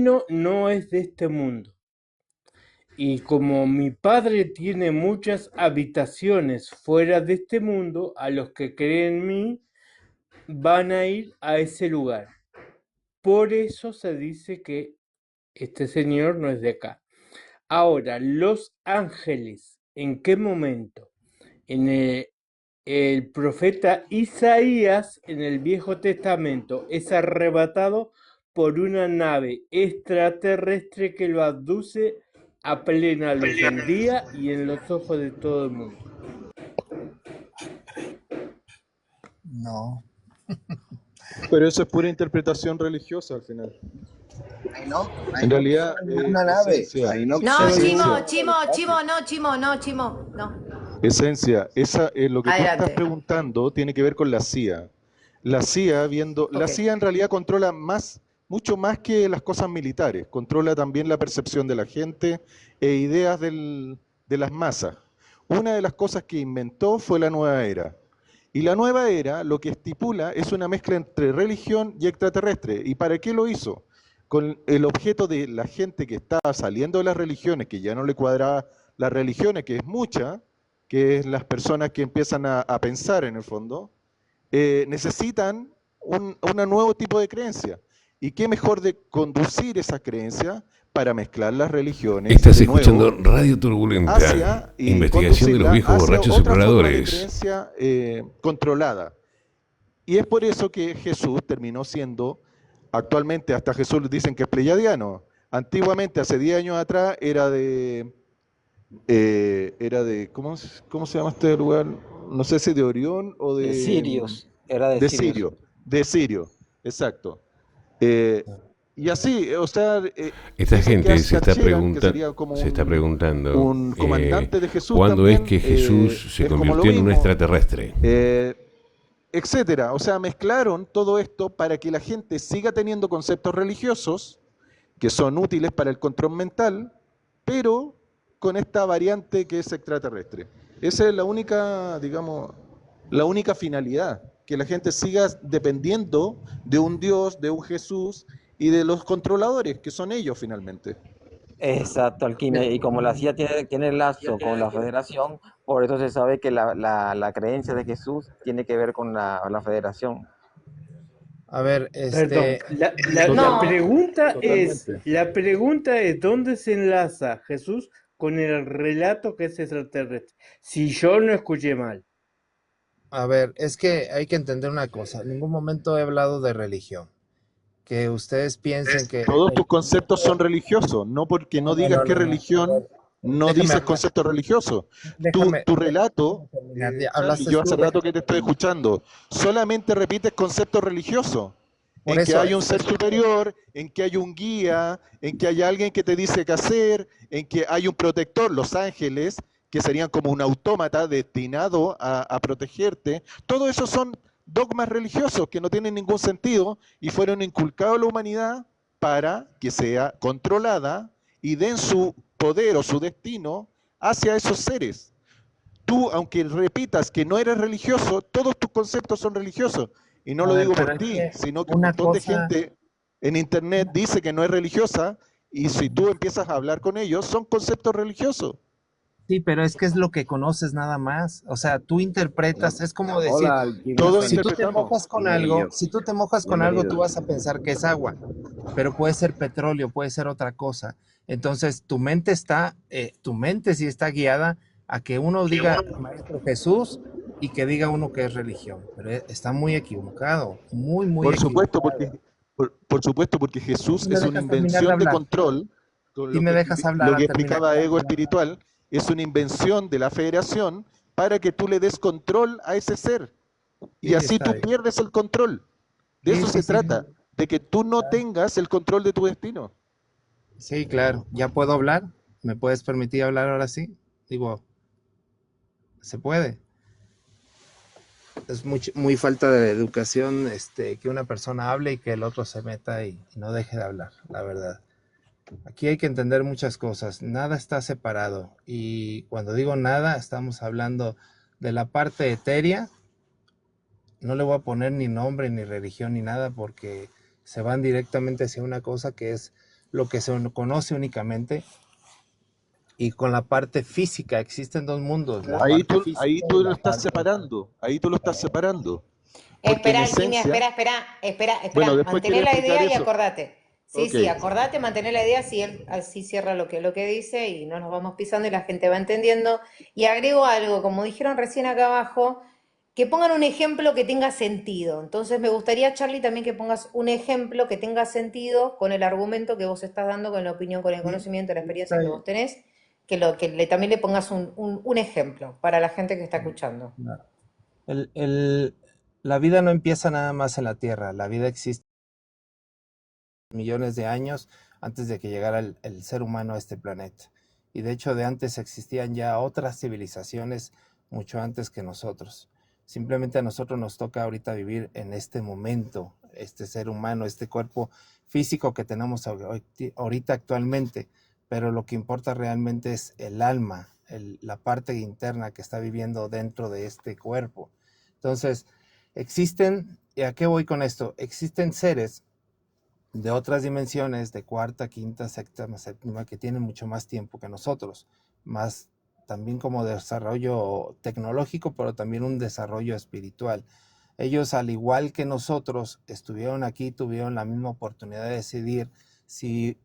no es de este mundo. Y como mi Padre tiene muchas habitaciones fuera de este mundo, a los que creen en mí van a ir a ese lugar. Por eso se dice que este señor no es de acá. Ahora, los ángeles, ¿en qué momento? En el profeta Isaías en el Viejo Testamento es arrebatado por una nave extraterrestre que lo abduce a plena luz del día y en los ojos de todo el mundo. No. Pero eso es pura interpretación religiosa al final. Ahí no En realidad, ninguna nave. esencia, Ahí no, No, esencia, Chimo, no. esencia, lo que tú estás Adelante. preguntando tiene que ver con la CIA. La CIA la Ok. CIA en realidad controla mucho más que las cosas militares, controla también la percepción de la gente e ideas de las masas. Una de las cosas que inventó fue la nueva era. Y la nueva era lo que estipula es una mezcla entre religión y extraterrestre. ¿Y para qué lo hizo? Con el objeto de la gente que estaba saliendo de las religiones, que ya no le cuadraba las religiones, que es mucha, que es las personas que empiezan a pensar en el fondo, necesitan un nuevo tipo de creencia. ¿Y qué mejor de conducir esa creencia para mezclar las religiones Estás de escuchando nuevo Radio Turbulenta, hacia y investigación de los conducirla viejos hacia borrachos y otra forma de exploradores. creencia controlada? Y es por eso que Jesús terminó siendo, actualmente hasta Jesús dicen que es pleyadiano. Antiguamente, hace 10 años atrás, era de ¿cómo se llama este lugar? No sé si de Orión o De de Sirius. Era de Sirius. De Sirio, exacto. Y así, o sea, Esta dicen que gente se está, Ashtar que sería como preguntando un comandante de Jesús cuándo es también, que Jesús se es como lo convirtió en un mismo, extraterrestre. etcétera. O sea, mezclaron todo esto para que la gente siga teniendo conceptos religiosos que son útiles para el control mental, pero con esta variante que es extraterrestre. Esa es la única, digamos, la única finalidad, que la gente siga dependiendo de un Dios, de un Jesús y de los controladores, que son ellos finalmente. Exacto, Alquimia. Y como la CIA tiene lazo con la Federación, por eso se sabe que la creencia de Jesús tiene que ver con la Federación. A ver, Perdón, Totalmente. la pregunta es ¿dónde se enlaza Jesús con el relato que es extraterrestre? Si yo no escuché mal. a ver, es que hay que entender una cosa. En ningún momento he hablado de religión. Que ustedes piensen que... Todos tus conceptos son religiosos, no porque no digas qué No. A religión, ver, no déjame dices hablar. conceptos religiosos. Déjame Tu relato, terminar. Charlie, Hablaste yo tú, hace rato que te estoy escuchando, solamente repites conceptos religiosos, por en que eso, hay un ser superior, en que hay un guía, en que hay alguien que te dice qué hacer, en que hay un protector, los ángeles, que serían como un autómata destinado a protegerte. Todo eso son dogmas religiosos que no tienen ningún sentido y fueron inculcados a la humanidad para que sea controlada y den su poder o su destino hacia esos seres. Tú, aunque repitas que no eres religioso, todos tus conceptos son religiosos. Y no a lo ver, digo pero por es ti, que sino que un una montón de cosa, gente en internet dice que no es religiosa y si tú empiezas a hablar con ellos, son conceptos religiosos. sí, pero es que es lo que conoces nada más. O sea, tú interpretas, es como decir, Hola, Alquimia Todos si tú te interpretamos. mojas con algo, Bienvenido, si tú te mojas con algo, tú bienvenido. vas a pensar que es agua, pero puede ser petróleo, puede ser otra cosa. Entonces, tu mente sí está guiada a que uno diga Maestro Jesús y que diga uno que es religión, pero está muy equivocado, muy Por supuesto, equivocado. porque, por supuesto, porque Si Jesús me es una dejas terminar de invención de hablar, control, con si me dejas hablar lo a que terminar. explicaba Ego Espiritual, es una invención de la federación para que tú le des control a ese ser. Y Sí, así está tú bien. pierdes el control. De eso se Sí. trata, de que tú no tengas el control de tu destino. Sí, claro. ¿Ya puedo hablar? ¿Me puedes permitir hablar ahora sí? Digo, se puede. Es muy falta de educación, que una persona hable y que el otro se meta y no deje de hablar, la verdad. Aquí hay que entender muchas cosas. Nada está separado. Y cuando digo nada, estamos hablando de la parte etérea. No le voy a poner ni nombre, ni religión, ni nada, porque se van directamente hacia una cosa que es lo que se conoce únicamente, y con la parte física. Existen dos mundos, la Ahí parte tú, física ahí y tú lo la estás parte... separando, ahí tú lo estás separando. Porque en Espera, Alquimia, esencia, espera. bueno, después Mantener quería la explicar idea y eso. acordate. Sí, Ok, sí, acordate, mantener la idea, si él así cierra lo que dice y no nos vamos pisando y la gente va entendiendo. Y agrego algo, como dijeron recién acá abajo, que pongan un ejemplo que tenga sentido. Entonces me gustaría, Charlie, también que pongas un ejemplo que tenga sentido con el argumento que vos estás dando, con la opinión, con el conocimiento, la experiencia que vos tenés, también le pongas un ejemplo para la gente que está escuchando. No. La vida no empieza nada más en la Tierra, la vida existe millones de años antes de que llegara el ser humano a este planeta. Y de hecho de antes existían ya otras civilizaciones mucho antes que nosotros. Simplemente a nosotros nos toca ahorita vivir en este momento, este ser humano, este cuerpo físico que tenemos ahorita actualmente, pero lo que importa realmente es el alma, la parte interna que está viviendo dentro de este cuerpo. Entonces, existen, ¿y a qué voy con esto? Existen seres de otras dimensiones, de cuarta, quinta, sexta, séptima, que tienen mucho más tiempo que nosotros, más también como desarrollo tecnológico, pero también un desarrollo espiritual. Ellos, al igual que nosotros, estuvieron aquí, tuvieron la misma oportunidad de decidir si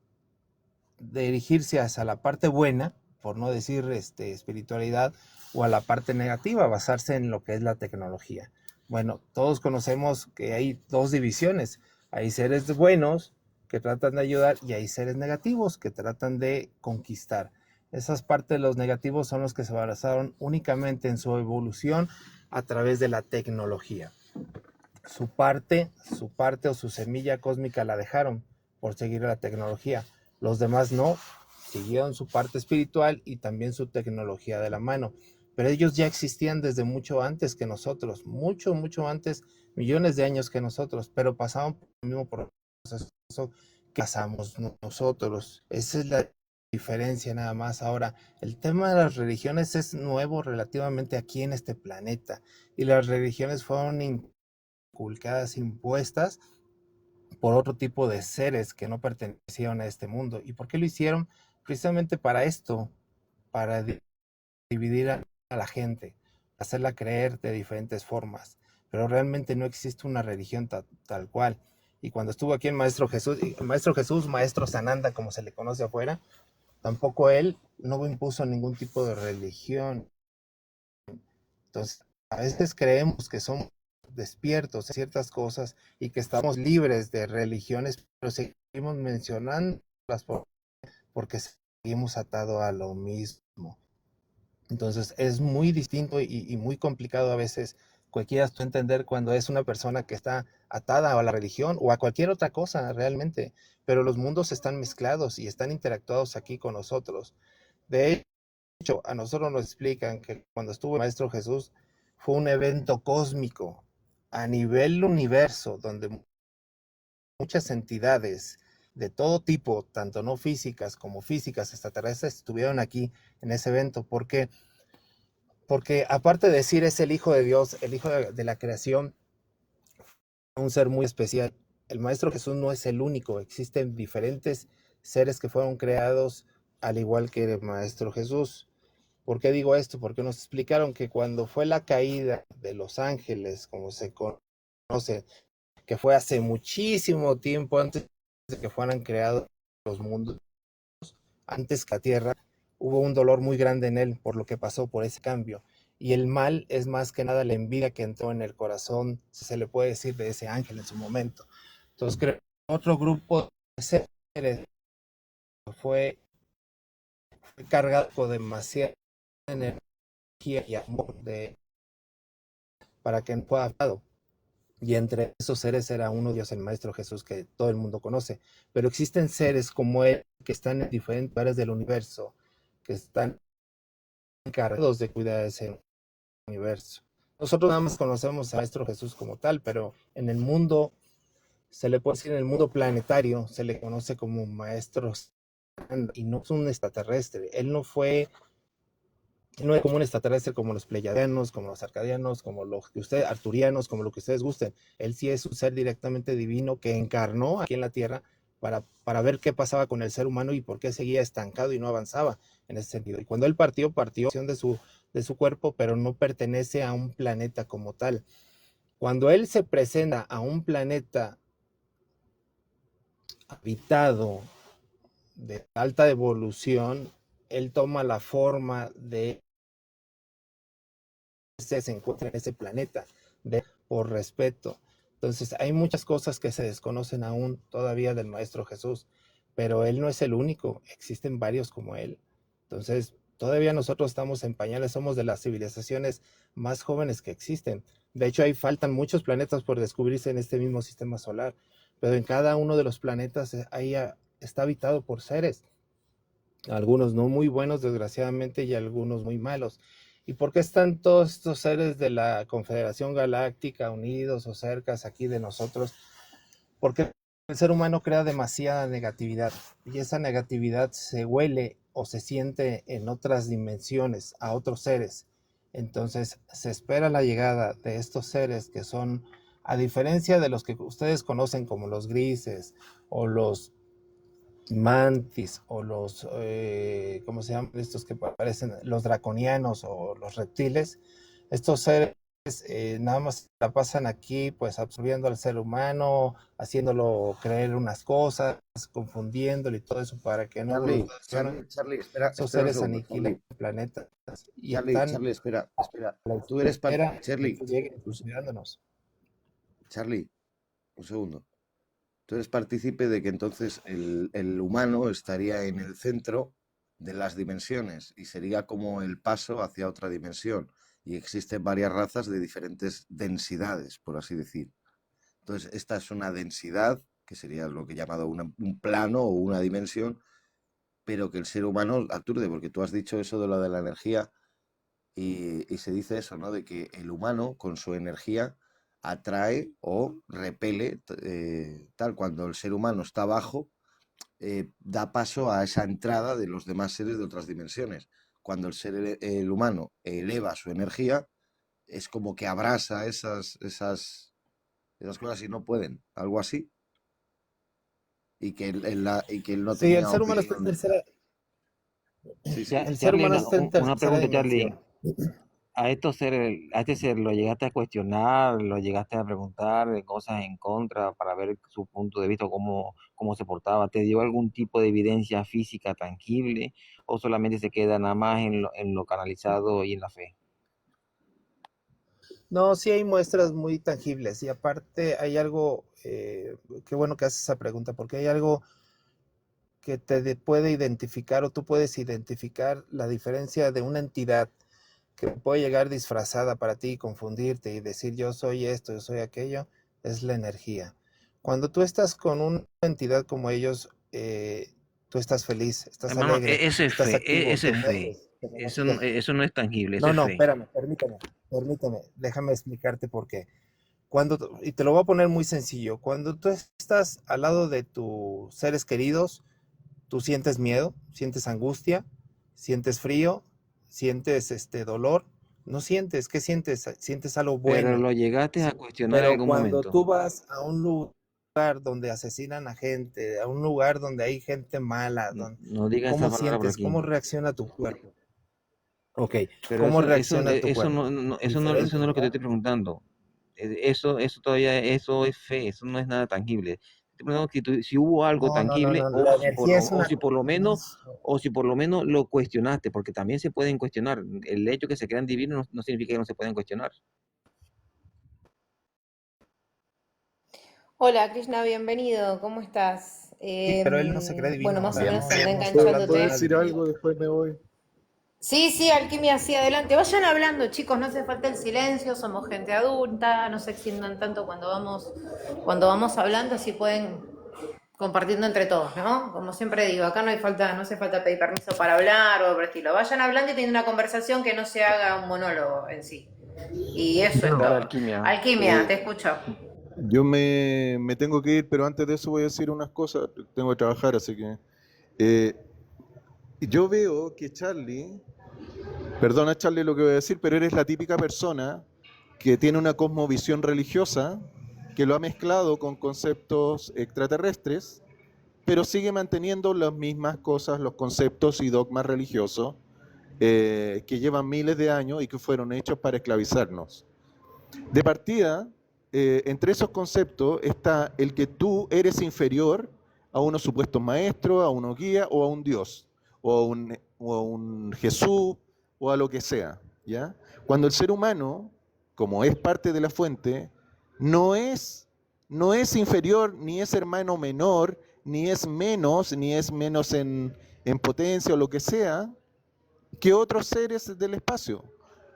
dirigirse hacia la parte buena, por no decir espiritualidad, o a la parte negativa, basarse en lo que es la tecnología. Bueno, todos conocemos que hay dos divisiones. Hay seres buenos que tratan de ayudar y hay seres negativos que tratan de conquistar. Esas partes de los negativos son los que se basaron únicamente en su evolución a través de la tecnología. Su parte o su semilla cósmica la dejaron por seguir la tecnología. Los demás no, siguieron su parte espiritual y también su tecnología de la mano. Pero ellos ya existían desde mucho antes que nosotros, mucho antes, millones de años que nosotros, pero pasaban por el mismo proceso que pasamos nosotros. Esa es la diferencia nada más. Ahora, el tema de las religiones es nuevo relativamente aquí en este planeta, y las religiones fueron inculcadas, impuestas por otro tipo de seres que no pertenecieron a este mundo. ¿Y por qué lo hicieron? Precisamente para esto, para dividir a la gente, hacerla creer de diferentes formas. Pero realmente no existe una religión tal cual. Y cuando estuvo aquí el Maestro Jesús, Maestro Sananda, como se le conoce afuera, tampoco él no impuso ningún tipo de religión. Entonces, a veces creemos que somos despiertos en ciertas cosas y que estamos libres de religiones, pero seguimos mencionándolas porque seguimos atados a lo mismo. Entonces es muy distinto y muy complicado a veces que quieras tú entender cuando es una persona que está atada a la religión o a cualquier otra cosa realmente, pero los mundos están mezclados y están interactuados aquí con nosotros. De hecho, a nosotros nos explican que cuando estuvo el Maestro Jesús fue un evento cósmico a nivel universo, donde muchas entidades de todo tipo, tanto no físicas como físicas, extraterrestres, estuvieron aquí en ese evento. ¿Por qué? Porque aparte de decir es el Hijo de Dios, el Hijo de la creación, un ser muy especial, el Maestro Jesús no es el único, existen diferentes seres que fueron creados al igual que el Maestro Jesús. ¿Por qué digo esto? Porque nos explicaron que cuando fue la caída de los ángeles, como se conoce, que fue hace muchísimo tiempo antes de que fueran creados los mundos, antes que la tierra, hubo un dolor muy grande en él por lo que pasó, por ese cambio. Y el mal es más que nada la envidia que entró en el corazón, si se le puede decir, de ese ángel en su momento. Entonces creo que otro grupo de seres fue cargado con demasiada energía y amor para que fuera adaptado. Y entre esos seres era uno Dios, el Maestro Jesús, que todo el mundo conoce. Pero existen seres como él que están en diferentes lugares del universo, que están encargados de cuidar ese universo. Nosotros nada más conocemos al Maestro Jesús como tal, pero en el mundo, se le puede decir, en el mundo planetario, se le conoce como Maestro y no es un extraterrestre. Él no es como un extraterrestre como los pleyadianos, como los arcadianos, como los que ustedes, arturianos, como lo que ustedes gusten. Él sí es un ser directamente divino que encarnó aquí en la Tierra para ver qué pasaba con el ser humano y por qué seguía estancado y no avanzaba en ese sentido. Y cuando él partió de su cuerpo, pero no pertenece a un planeta como tal. Cuando él se presenta a un planeta habitado de alta evolución, él toma la forma de se encuentra en ese planeta por respeto. Entonces hay muchas cosas que se desconocen aún todavía del Maestro Jesús, pero él no es el único, existen varios como él. Entonces todavía nosotros estamos en pañales, somos de las civilizaciones más jóvenes que existen. De hecho, ahí faltan muchos planetas por descubrirse en este mismo sistema solar, pero en cada uno de los planetas ahí está habitado por seres, algunos no muy buenos desgraciadamente y algunos muy malos. ¿Y por qué están todos estos seres de la Confederación Galáctica unidos o cercas aquí de nosotros? Porque el ser humano crea demasiada negatividad y esa negatividad se huele o se siente en otras dimensiones, a otros seres. Entonces se espera la llegada de estos seres que son, a diferencia de los que ustedes conocen como los grises o los mantis o los, ¿cómo se llaman? Estos que parecen los draconianos o los reptiles, estos seres nada más la pasan aquí pues absorbiendo al ser humano, haciéndolo creer unas cosas, confundiéndolo y todo eso para que no evolucione. Charlie, espera, Esos espera un seres segundo, aniquilan planetas y Charlie, están Charlie, espera. a la Tú eres espera Charlie, de que lleguen fusilándonos. Charlie, un segundo. Tú eres partícipe de que entonces el humano estaría en el centro de las dimensiones y sería como el paso hacia otra dimensión. Y existen varias razas de diferentes densidades, por así decir. Entonces, esta es una densidad, que sería lo que he llamado un plano o una dimensión, pero que el ser humano aturde, porque tú has dicho eso de lo de la energía y se dice eso, ¿no? De que el humano con su energía atrae o repele, tal, cuando el ser humano está abajo, da paso a esa entrada de los demás seres de otras dimensiones. Cuando el humano eleva su energía, es como que abrasa esas cosas y no pueden, algo así. Y que él no Sí, el tenía ser humano está en opinión. tercera, Sí, sí. el ser Charlie, humano está en una tercera pregunta, Charlie. dimensión. A este ser, ¿lo llegaste a cuestionar? ¿Lo llegaste a preguntar de cosas en contra para ver su punto de vista, cómo se portaba? ¿Te dio algún tipo de evidencia física tangible o solamente se queda nada más en lo canalizado y en la fe? No, sí hay muestras muy tangibles y aparte hay algo, qué bueno que haces esa pregunta, porque hay algo que puede identificar o tú puedes identificar la diferencia de una entidad que puede llegar disfrazada para ti, confundirte y decir yo soy esto, yo soy aquello, es la energía. Cuando tú estás con una entidad como ellos, tú estás feliz, estás Hermano, alegre, ese es estás fe, activo, ese te es fe. mueves, te Eso, beneficias. eso no es tangible, eso No, es no, fe. espérame, permíteme, déjame explicarte por qué. Y te lo voy a poner muy sencillo, cuando tú estás al lado de tus seres queridos, tú sientes miedo, sientes angustia, sientes frío, sientes dolor, no sientes, ¿qué sientes? Sientes algo Pero bueno. lo llegaste a cuestionar en Pero algún cuando momento. tú vas a un lugar donde asesinan a gente, a un lugar donde hay gente mala, No digas ¿cómo esa palabra por sientes? aquí. ¿Cómo reacciona tu cuerpo? Ok, Pero ¿cómo eso, reacciona tu eso cuerpo? eso no es Diferente, lo que te ¿verdad? estoy preguntando. Eso todavía, eso es fe, eso no es nada tangible. Estoy preguntando si hubo algo tangible La energía es una... o si por lo menos lo cuestionaste, porque también se pueden cuestionar. El hecho que se crean divinos no significa que no se pueden cuestionar. Hola, Krishna, bienvenido, ¿cómo estás? Sí, pero él no se cree divino. Bueno, más o Ahora menos anda estamos ¿Puedo, hablando de puedo una decir enganchándote. algo? Después me voy. Sí, sí, Alquimia, sí, adelante. Vayan hablando, chicos, no hace falta el silencio, somos gente adulta, no se extiendan tanto cuando vamos hablando, así pueden compartiendo entre todos, ¿no? Como siempre digo, acá no hace falta pedir permiso para hablar o por el estilo. Vayan hablando y teniendo una conversación que no se haga un monólogo en sí. Y eso es Ahora todo. alquimia. Alquimia, te escucho. Yo me tengo que ir, pero antes de eso voy a decir unas cosas. Tengo que trabajar, así que... yo veo que Charlie, perdona Charlie lo que voy a decir, pero eres la típica persona que tiene una cosmovisión religiosa, que lo ha mezclado con conceptos extraterrestres pero sigue manteniendo las mismas cosas, los conceptos y dogmas religiosos que llevan miles de años y que fueron hechos para esclavizarnos. De partida, entre esos conceptos está el que tú eres inferior a unos supuestos maestros, a unos guías o a un Dios, o a un Jesús, o a lo que sea, ¿ya? Cuando el ser humano, como es parte de la fuente, no es inferior, ni es hermano menor, ni es menos en potencia o lo que sea, que otros seres del espacio,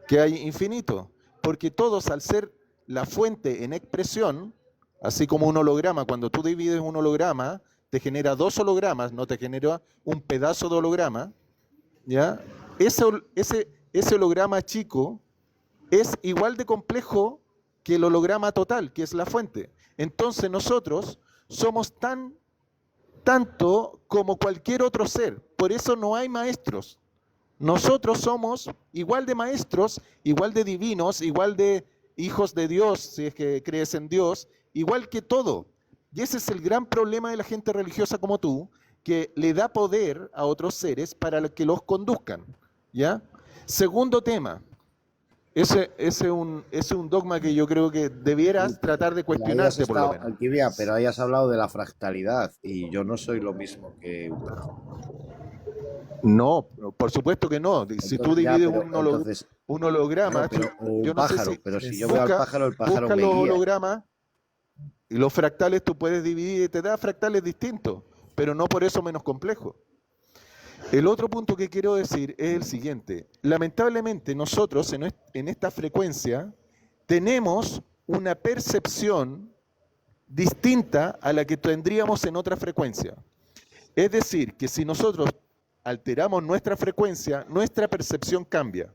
que hay infinito. Porque todos, al ser la fuente en expresión, así como un holograma, cuando tú divides un holograma, te genera dos hologramas, no te genera un pedazo de holograma, ¿ya? Ese holograma chico es igual de complejo que el holograma total, que es la fuente. Entonces nosotros somos tanto como cualquier otro ser. Por eso no hay maestros. Nosotros somos igual de maestros, igual de divinos, igual de hijos de Dios, si es que crees en Dios, igual que todo. Y ese es el gran problema de la gente religiosa como tú, que le da poder a otros seres para que los conduzcan, ¿ya? Segundo tema, ese es un dogma que yo creo que debieras tratar de cuestionarte por lo menos. Alquimia, pero ahí has hablado de la fractalidad y yo no soy lo mismo que un pájaro. No, por supuesto que no. Si tú divides un holograma, Claro, o yo un no pájaro, sé si pero si yo veo al pájaro, el pájaro busca me los guía. hologramas y los fractales tú puedes dividir y te da fractales distintos, pero no por eso menos complejos. El otro punto que quiero decir es el siguiente. Lamentablemente nosotros en esta frecuencia tenemos una percepción distinta a la que tendríamos en otra frecuencia. Es decir, que si nosotros alteramos nuestra frecuencia, nuestra percepción cambia.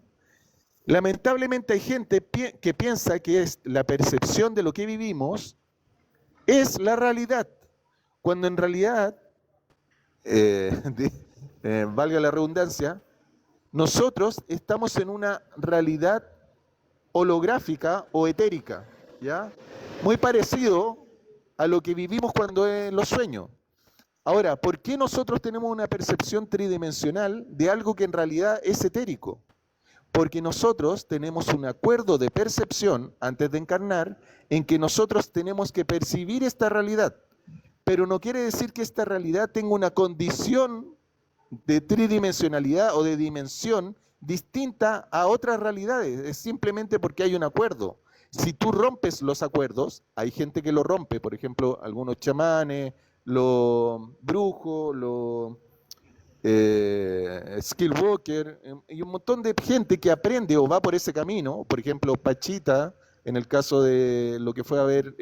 Lamentablemente hay gente que piensa que es la percepción de lo que vivimos es la realidad, cuando en realidad, valga la redundancia, nosotros estamos en una realidad holográfica o etérica, ¿ya? Muy parecido a lo que vivimos cuando en los sueños. Ahora, ¿por qué nosotros tenemos una percepción tridimensional de algo que en realidad es etérico? Porque nosotros tenemos un acuerdo de percepción antes de encarnar en que nosotros tenemos que percibir esta realidad, pero no quiere decir que esta realidad tenga una condición de tridimensionalidad o de dimensión distinta a otras realidades, es simplemente porque hay un acuerdo. Si tú rompes los acuerdos, hay gente que lo rompe, por ejemplo, algunos chamanes, los brujos, los skillwalker y un montón de gente que aprende o va por ese camino, por ejemplo Pachita, en el caso de lo que fue a ver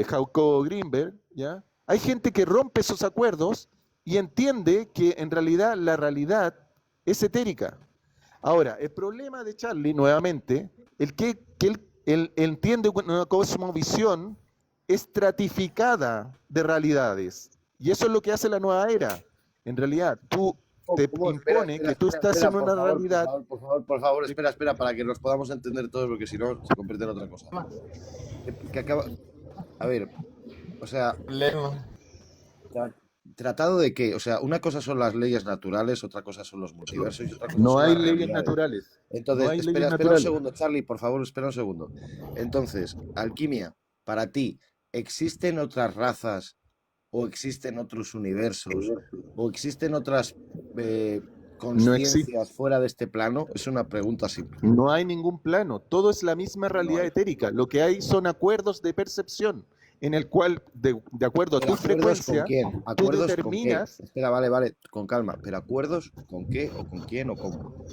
Jacobo Greenberg, ¿ya? Hay gente que rompe esos acuerdos y entiende que en realidad la realidad es etérica. Ahora, el problema de Charlie, nuevamente, que él entiende una cosmovisión estratificada de realidades. Y eso es lo que hace la nueva era. En realidad, tú te impone que tú estás en una realidad. Por favor, espera, para que nos podamos entender todos, porque si no, se convierte en otra cosa. A ver, o sea, ¿tratado de qué? O sea, una cosa son las leyes naturales, otra cosa son los multiversos y otra cosa No son hay las leyes realidades. naturales. Entonces, No hay leyes espera un naturales. segundo, Charlie, por favor, espera un segundo. Entonces, alquimia, para ti, ¿existen otras razas o existen otros universos o existen otras conciencias fuera de este plano? Es una pregunta simple. No hay ningún plano, todo es la misma realidad etérica. Lo que hay son acuerdos de percepción en el cual, de acuerdo a tu frecuencia, ¿Con quién? tú ¿Acuerdos determinas con qué? Espera, vale, con calma. ¿Pero acuerdos con qué o con quién o cómo?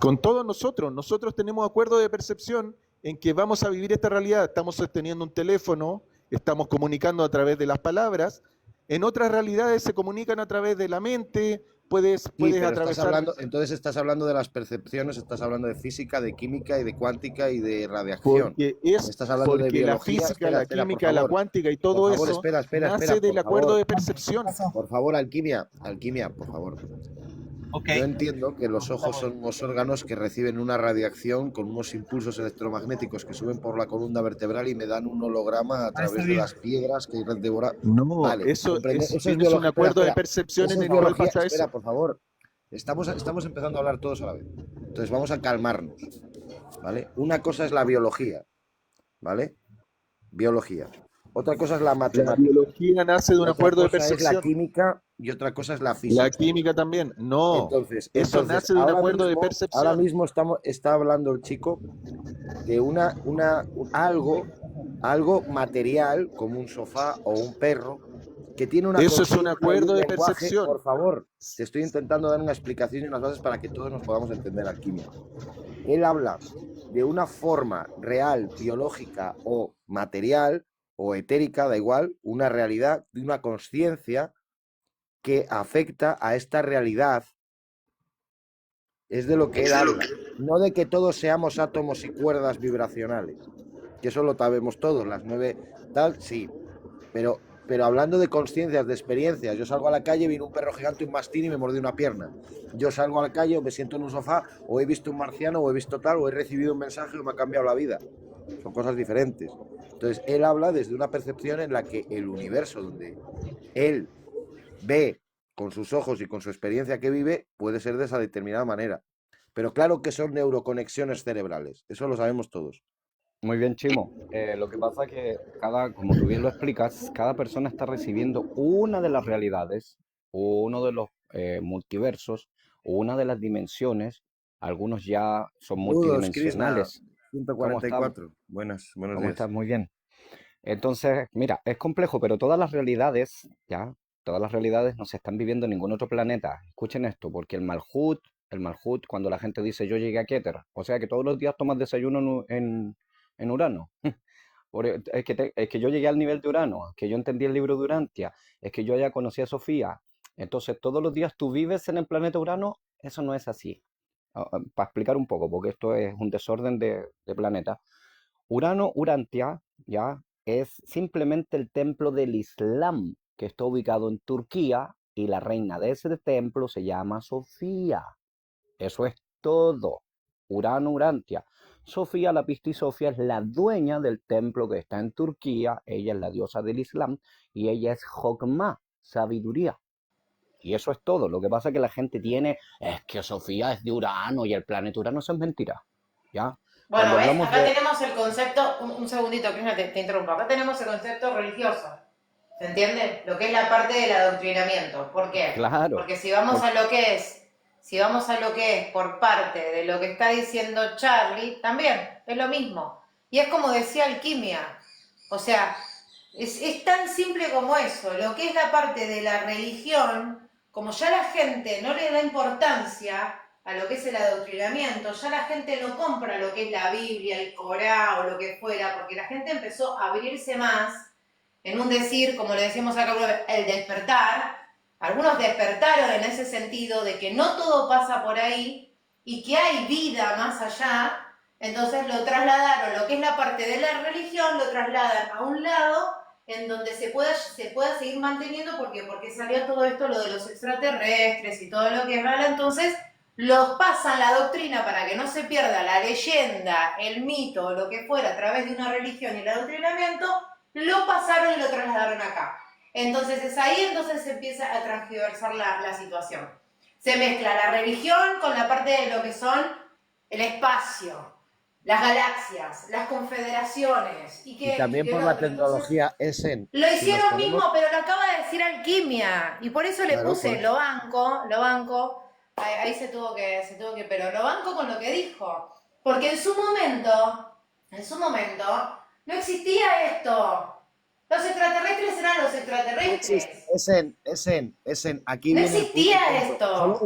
con todos nosotros. Nosotros tenemos acuerdos de percepción en que vamos a vivir esta realidad. Estamos sosteniendo un teléfono, estamos comunicando a través de las palabras. En otras realidades se comunican a través de la mente. Puedes pero atravesar. entonces estás hablando de las percepciones, estás hablando de física, de química y de cuántica y de radiación. Porque Estás hablando de la biología. física, Espera, la por química, la favor. cuántica y todo Por favor, eso espera, nace del por acuerdo favor. de percepción. Por favor, alquimia, por favor. Ok, Yo entiendo que los ojos son unos órganos que reciben una radiación con unos impulsos electromagnéticos que suben por la columna vertebral y me dan un holograma a está través de bien. las piedras que devora. No, Vale, eso comprende. Eso es es un biología. Espera, acuerdo de espera. percepción Eso en es el cual biología. pasa Espera, eso. por favor. Estamos empezando a hablar todos a la vez. Entonces vamos a calmarnos. ¿Vale? Una cosa es la biología. ¿Vale? Biología. Otra cosa es la La matemática. biología nace de un Otra acuerdo de cosa es la percepción. química y otra cosa es la La física. química también. No, Entonces, eso nace de un acuerdo de ahora percepción. mismo está hablando el chico de algo material, como un sofá o un perro, que tiene una Eso es un conciencia y acuerdo un de lenguaje. percepción. Por favor, te estoy intentando dar una explicación y unas bases para que todos nos podamos entender alquimia. Él habla de una forma real, biológica o material o etérica, da igual, una realidad, de una conciencia que afecta a esta realidad. Es de lo que él habla, no de que todos seamos átomos y cuerdas vibracionales, que eso lo sabemos todos, las 9 tal, sí, pero hablando de conciencias, de experiencias, yo salgo a la calle, viene un perro gigante, un mastín y me mordió una pierna. Yo salgo a la calle o me siento en un sofá, o he visto un marciano, o he visto tal, o he recibido un mensaje que me ha cambiado la vida. Son cosas diferentes. Entonces, él habla desde una percepción en la que el universo, donde él ve con sus ojos y con su experiencia que vive, puede ser de esa determinada manera. Pero claro que son neuroconexiones cerebrales, eso lo sabemos todos. Muy bien, Chimo. Lo que pasa es que como tú bien lo explicas, cada persona está recibiendo una de las realidades, uno de los multiversos, una de las dimensiones. Algunos ya son Saludos, Krishna, multidimensionales. ¿Cómo estás? 144. Buenos ¿Cómo días. estás? Muy bien. Entonces, mira, es complejo, pero todas las realidades, todas las realidades no se están viviendo en ningún otro planeta. Escuchen esto, porque el Malhut, cuando la gente dice yo llegué a Keter, o sea que todos los días tomas desayuno en Urano. Es que yo llegué al nivel de Urano, es que yo entendí el libro de Urantia, es que yo ya conocí a Sofía. Entonces, todos los días tú vives en el planeta Urano, eso no es así. Para explicar un poco, porque esto es un desorden de planetas. Urano, Urantia, ya es simplemente el templo del Islam que está ubicado en Turquía y la reina de ese templo se llama Sofía. Eso es todo. Urano, Urantia. Sofía, la Pistisofía, es la dueña del templo que está en Turquía. Ella es la diosa del Islam y ella es Jokma, sabiduría. Y eso es todo. Lo que pasa es que la gente es que Sofía es de Urano y el planeta Urano, eso es mentira. ¿Ya? Bueno, Cuando ¿ves? hablamos Acá de... tenemos el concepto, un segundito, Cristina, te interrumpo. Acá tenemos el concepto religioso. ¿Se entiende? Lo que es la parte del adoctrinamiento. ¿Por qué? Claro. Porque si vamos a lo que es por parte de lo que está diciendo Charlie, también es lo mismo. Y es como decía Alquimia. O sea, es tan simple como eso. Lo que es la parte de la religión, como ya la gente no le da importancia a lo que es el adoctrinamiento, ya la gente no compra lo que es la Biblia, el Corán o lo que fuera, porque la gente empezó a abrirse más en un decir, como le decíamos acá, el despertar. Algunos despertaron en ese sentido de que no todo pasa por ahí y que hay vida más allá. Entonces lo trasladaron, lo que es la parte de la religión, lo trasladan a un lado en donde se pueda seguir manteniendo. ¿Por qué? Porque salió todo esto, lo de los extraterrestres y todo lo que es raro. Entonces los pasan la doctrina para que no se pierda la leyenda, el mito o lo que fuera a través de una religión y el adoctrinamiento, lo pasaron y lo trasladaron acá. Entonces es ahí entonces se empieza a transgiversar la situación. Se mezcla la religión con la parte de lo que son el espacio, las galaxias, las confederaciones. Y también por la tecnología Essen. Lo hicieron mismo, pero lo acaba de decir Alquimia. Y por eso le puse, lo banco. Ahí se tuvo que, pero lo banco con lo que dijo. Porque en su momento, no existía esto. Los extraterrestres eran los extraterrestres. Essen, aquí no viene existía el punto. esto. Solo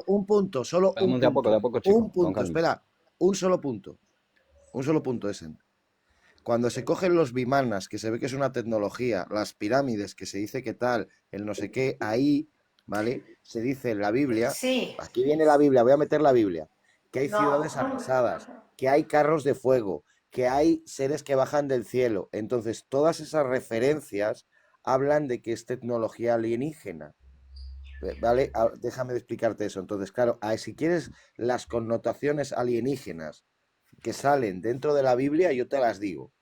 un punto, solo Vamos un de a punto. poco, chicos, Un punto, espera, un solo punto, Essen. Cuando se cogen los bimanas, que se ve que es una tecnología, las pirámides, que se dice que tal, el no sé qué, ahí, ¿vale? Se dice en la Biblia, Sí. aquí viene la Biblia, voy a meter la Biblia, que hay ciudades arrasadas, que hay carros de fuego, que hay seres que bajan del cielo. Entonces, todas esas referencias hablan de que es tecnología alienígena. ¿vale? Déjame de explicarte eso. Entonces, claro, si quieres las connotaciones alienígenas que salen dentro de la Biblia, yo te las digo.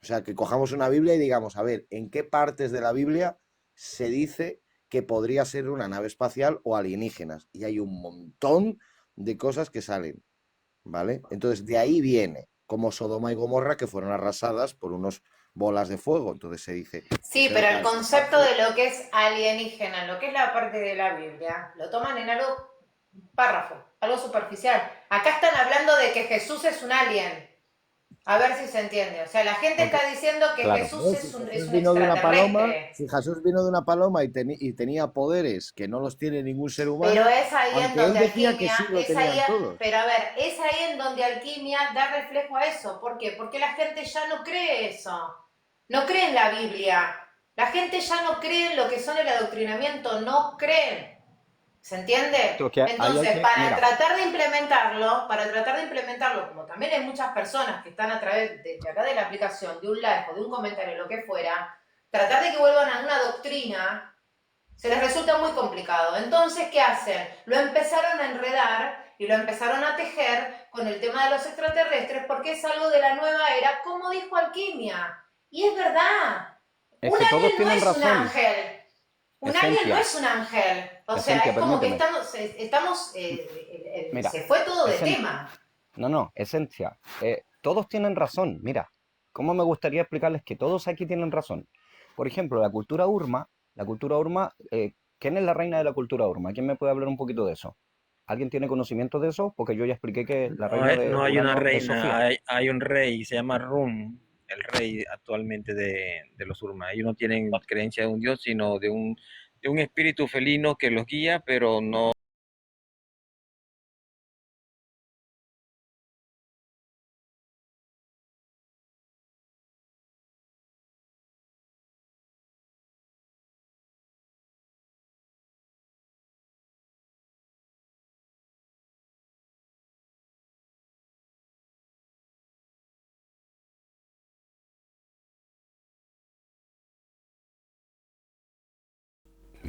O sea, que cojamos una Biblia y digamos, a ver, ¿en qué partes de la Biblia se dice que podría ser una nave espacial o alienígenas? Y hay un montón de cosas que salen, ¿vale? Entonces, de ahí viene, como Sodoma y Gomorra, que fueron arrasadas por unos bolas de fuego. Entonces se dice... Sí, pero el concepto de lo que es alienígena, lo que es la parte de la Biblia, lo toman en algo párrafo, algo superficial. Acá están hablando de que Jesús es un alien. A ver si se entiende. O sea, la gente está diciendo que Claro. Jesús es un vino de una paloma, extraterrestre. si Jesús vino de una paloma y tenía poderes que no los tiene ningún ser humano, Pero es ahí en aunque él donde decía que alquimia, sí lo es tenían ahí, todos. pero a ver, es ahí en donde alquimia da reflejo a eso. ¿Por qué? Porque la gente ya no cree eso. No cree en la Biblia. La gente ya no cree en lo que son el adoctrinamiento, no creen. ¿Se entiende? Lo que hay Entonces, que- para mira. tratar de implementarlo, como también hay muchas personas que están a través de acá de la aplicación, de un like o de un comentario, lo que fuera, tratar de que vuelvan a una doctrina, se les resulta muy complicado. Entonces, ¿qué hacen? Lo empezaron a enredar y lo empezaron a tejer con el tema de los extraterrestres porque es algo de la nueva era, como dijo Alquimia. Y es verdad. Es Un que todos alien no tienen es un razón. ángel. Un alien Esencia. no es un ángel. O sea, Esencia, es como que permíteme. Mira, se fue todo de esencia. tema. No, esencia. Todos tienen razón. Mira, cómo me gustaría explicarles que todos aquí tienen razón. Por ejemplo, la cultura Urma, ¿quién es la reina de la cultura Urma? ¿Quién me puede hablar un poquito de eso? ¿Alguien tiene conocimiento de eso? Porque yo ya expliqué que la reina de No hay una Urano es reina, Sofía. hay un rey, se llama Rum, el rey actualmente de los Urma. Ellos no tienen creencia de un dios, sino de un espíritu felino que los guía, pero no.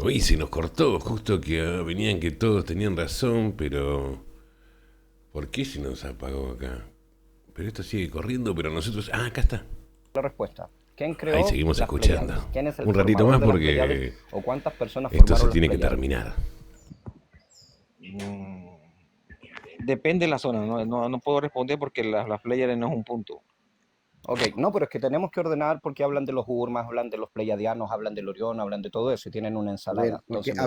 Uy, se nos cortó, justo que venían que todos tenían razón, pero... ¿Por qué se nos apagó acá? Pero esto sigue corriendo, pero nosotros... Ah, acá está. La respuesta. ¿Quién creó Ahí seguimos las escuchando. Pléyades? ¿Quién es el Un ratito formador más de las porque Pléyades? ¿O cuántas personas esto formaron se las tiene que Pléyades? terminar. Depende de la zona, no puedo responder porque las Pléyades no es un punto. Ok, no, pero es que tenemos que ordenar porque hablan de los Urmas, hablan de los Pleiadianos, hablan del Orión, hablan de todo eso y tienen una A ver, ensalada. porque, Entonces, a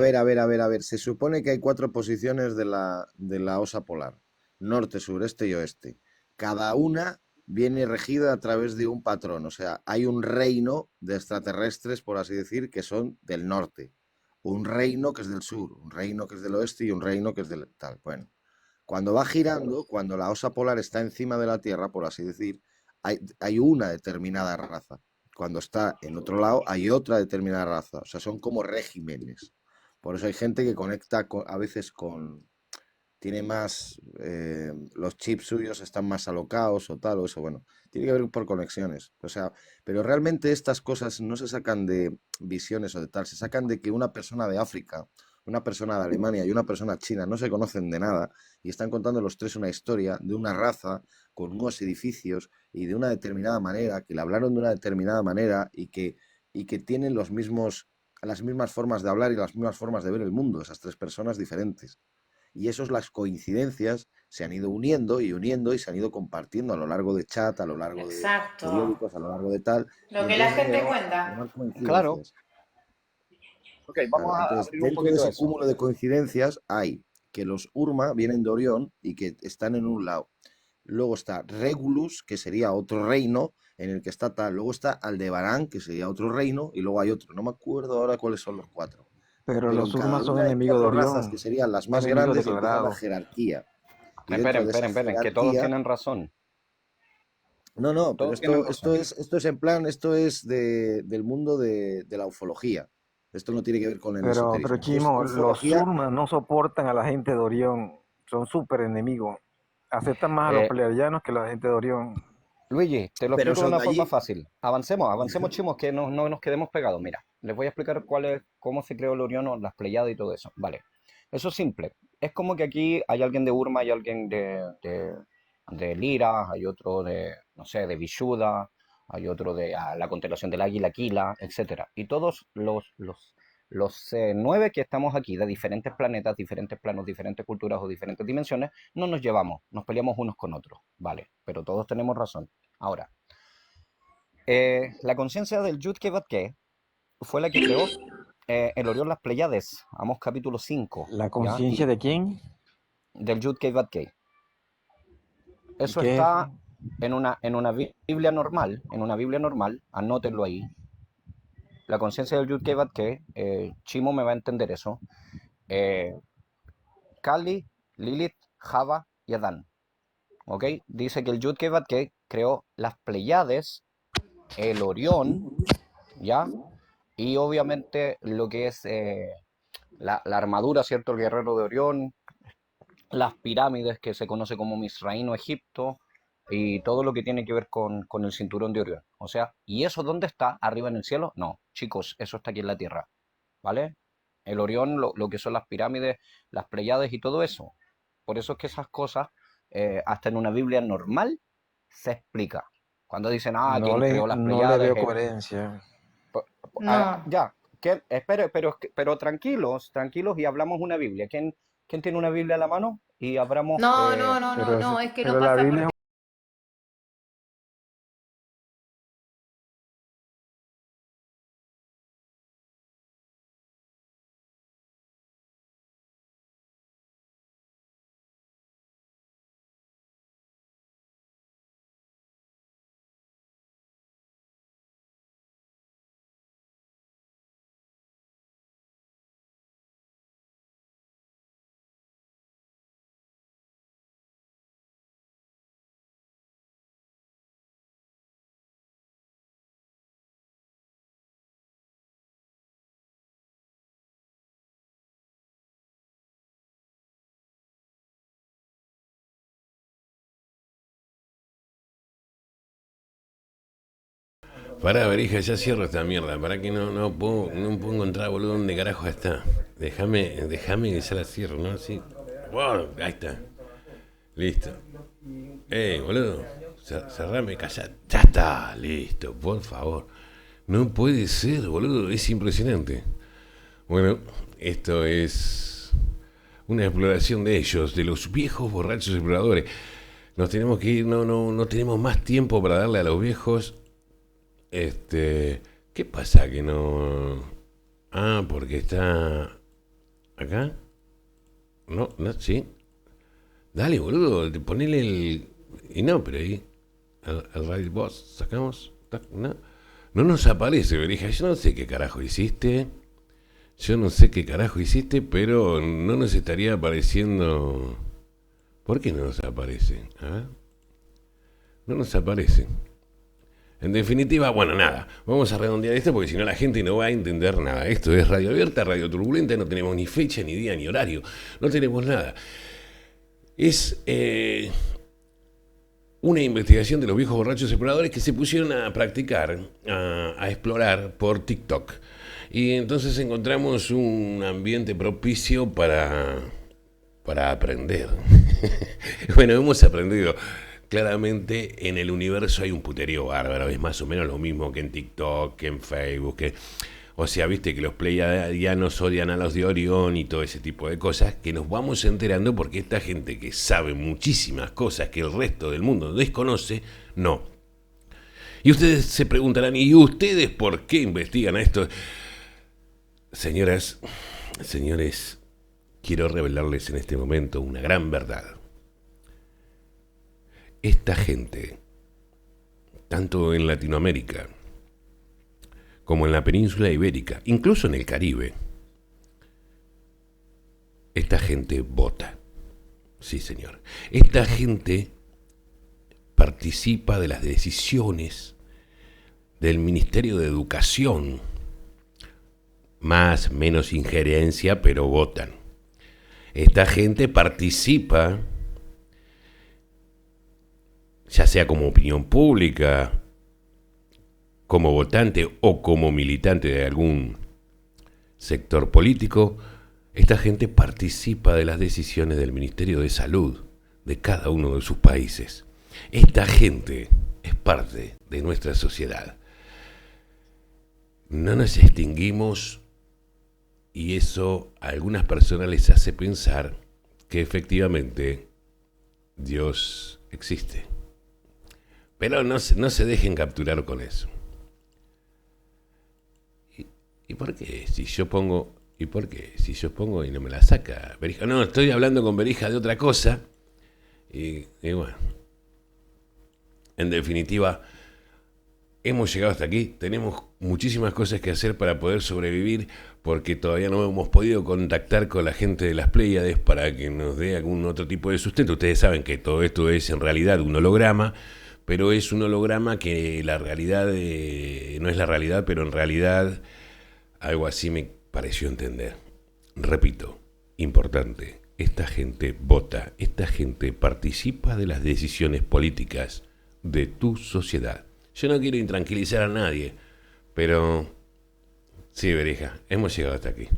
ver. Se supone que hay 4 posiciones de la osa polar: norte, sur, este y oeste. Cada una viene regida a través de un patrón. O sea, hay un reino de extraterrestres, por así decir, que son del norte. Un reino que es del sur, un reino que es del oeste y un reino que es del tal. Bueno, cuando va girando, cuando la osa polar está encima de la Tierra, por así decir, hay una determinada raza. Cuando está en otro lado, hay otra determinada raza. O sea, son como regímenes. Por eso hay gente que conecta a veces con... Tiene más... los chips suyos están más alocados o tal o eso. Bueno, tiene que ver por conexiones. O sea, pero realmente estas cosas no se sacan de visiones o de tal. Se sacan de que una persona de África, una persona de Alemania y una persona china no se conocen de nada y están contando los tres una historia de una raza con unos edificios y de una determinada manera, que le hablaron de una determinada manera y que tienen las mismas formas de hablar y las mismas formas de ver el mundo, esas tres personas diferentes. Y esos, las coincidencias, se han ido uniendo y se han ido compartiendo a lo largo de chat, a lo largo de Exacto. periódicos, a lo largo de tal. Lo y que la entonces gente llegamos a cuenta. formar claro. coincidencias. Ok, Claro, vamos a entonces, abrir un dentro de poquito ese eso. cúmulo de coincidencias hay que los Urma vienen de Orión y que están en un lado. Luego está Regulus, que sería otro reino en el que está tal. Luego está Aldebarán, que sería otro reino, y luego hay otro. No me acuerdo ahora cuáles son los 4. Pero Pero los en cada Urmas son una hay enemigos de 4 razas que Orión, serían las más enemigos grandes y empieza la declarados. jerarquía. Y dentro Esperen, de esa esperen, que todos jerarquía... tienen razón. No, pero Todos tienen razón. esto es en plan, esto es del mundo de la ufología. Esto no tiene que ver con el Pero esoterismo. Esto es Chimo, los ufología. Urmas no soportan a la gente de Orión, son súper enemigos. Aceptan más a los Eh, pleiadianos que a la gente de Orión. Luigi, te lo Pero explico de son una de forma allí. fácil. Avancemos, chicos, que no nos quedemos pegados. Mira, les voy a explicar cómo se creó el Orión, o las Pléyades y todo eso. Vale. Eso es simple. Es como que aquí hay alguien de Urma, hay alguien de Lira, hay otro de, no sé, de Vishuda, hay otro de la constelación del Águila, Aquila, etcétera. Y todos los 9 que estamos aquí, de diferentes planetas, diferentes planos, diferentes culturas o diferentes dimensiones, no nos llevamos, nos peleamos unos con otros, ¿vale? Pero todos tenemos razón. Ahora, la conciencia del Yud-Ke-Vat-Ke fue la que creó el Orión Las Pléyades, Amós capítulo 5, ¿La ¿ya? conciencia de quién? Del Yud-Ke-Vat-Ke. ¿Y Eso qué es? está en una Biblia normal, anótenlo ahí. La conciencia del Yud-Ke-Vat-Ke, Chimo me va a entender eso. Kali, Lilith, Java y Adán. ¿Ok? Dice que el Yud-Ke-Vat-Ke creó las Pléyades, el Orión, ¿ya? Y obviamente lo que es la armadura, ¿cierto? El guerrero de Orión, las pirámides que se conoce como Misraín o Egipto, y todo lo que tiene que ver con el cinturón de Orión. O sea, ¿y eso dónde está? ¿Arriba en el cielo? No, chicos, eso está aquí en la Tierra, ¿vale? El Orión, lo que son las pirámides, las Pléyades y todo eso. Por eso es que esas cosas, hasta en una Biblia normal, se explica. Cuando dicen, ¿quién creó las No le Pléyades? veo coherencia. No. Ya, espere, pero tranquilos y hablamos una Biblia. ¿Quién tiene una Biblia a la mano? Y abramos... No, es que no Pero la pasa Biblia porque Pará, verija, ya cierro esta mierda. Para que no puedo encontrar, boludo, dónde carajo está. Déjame que ya la cierro, ¿no? Sí. Bueno, ahí está. Listo. Boludo, cerrame, callá. Ya está, listo, por favor. No puede ser, boludo, es impresionante. Bueno, esto es una exploración de ellos, de los viejos borrachos exploradores. Nos tenemos que ir, no tenemos más tiempo para darle a los viejos. ¿Qué pasa que no? Porque está acá. No, sí. Dale, boludo, ponele el. Y no, pero ahí. El right boss, sacamos. No nos aparece, verija. Yo no sé qué carajo hiciste. Pero no nos estaría apareciendo. ¿Por qué no nos aparece? A ver. No nos aparece. En definitiva, bueno, nada, vamos a redondear esto porque si no la gente no va a entender nada. Esto es Radio Abierta, Radio Turbulenta, no tenemos ni fecha, ni día, ni horario, no tenemos nada. Es una investigación de los viejos borrachos exploradores que se pusieron a practicar, a explorar por TikTok. Y entonces encontramos un ambiente propicio para aprender. Bueno, hemos aprendido. Claramente en el universo hay un puterío bárbaro, es más o menos lo mismo que en TikTok, que en Facebook, o sea, viste que los pleiadianos odian a los de Orión y todo ese tipo de cosas, que nos vamos enterando porque esta gente que sabe muchísimas cosas que el resto del mundo desconoce, no. Y ustedes se preguntarán, ¿y ustedes por qué investigan a esto? Señoras, señores, quiero revelarles en este momento una gran verdad. Esta gente, tanto en Latinoamérica como en la península ibérica, incluso en el Caribe, esta gente vota. Sí, señor. Esta gente participa de las decisiones del Ministerio de Educación. Más, menos injerencia, pero votan. Esta gente participa ya sea como opinión pública, como votante o como militante de algún sector político, esta gente participa de las decisiones del Ministerio de Salud de cada uno de sus países. Esta gente es parte de nuestra sociedad. No nos extinguimos y eso a algunas personas les hace pensar que efectivamente Dios existe. Pero no se dejen capturar con eso. ¿Y por qué? Si yo pongo y no me la saca Berija? No, estoy hablando con Berija de otra cosa. Y bueno, en definitiva, hemos llegado hasta aquí. Tenemos muchísimas cosas que hacer para poder sobrevivir, porque todavía no hemos podido contactar con la gente de las Pléyades para que nos dé algún otro tipo de sustento. Ustedes saben que todo esto es en realidad un holograma, pero es un holograma que la realidad no es la realidad, pero en realidad algo así me pareció entender. Repito, importante, esta gente vota, esta gente participa de las decisiones políticas de tu sociedad. Yo no quiero intranquilizar a nadie, pero sí, Berija, hemos llegado hasta aquí.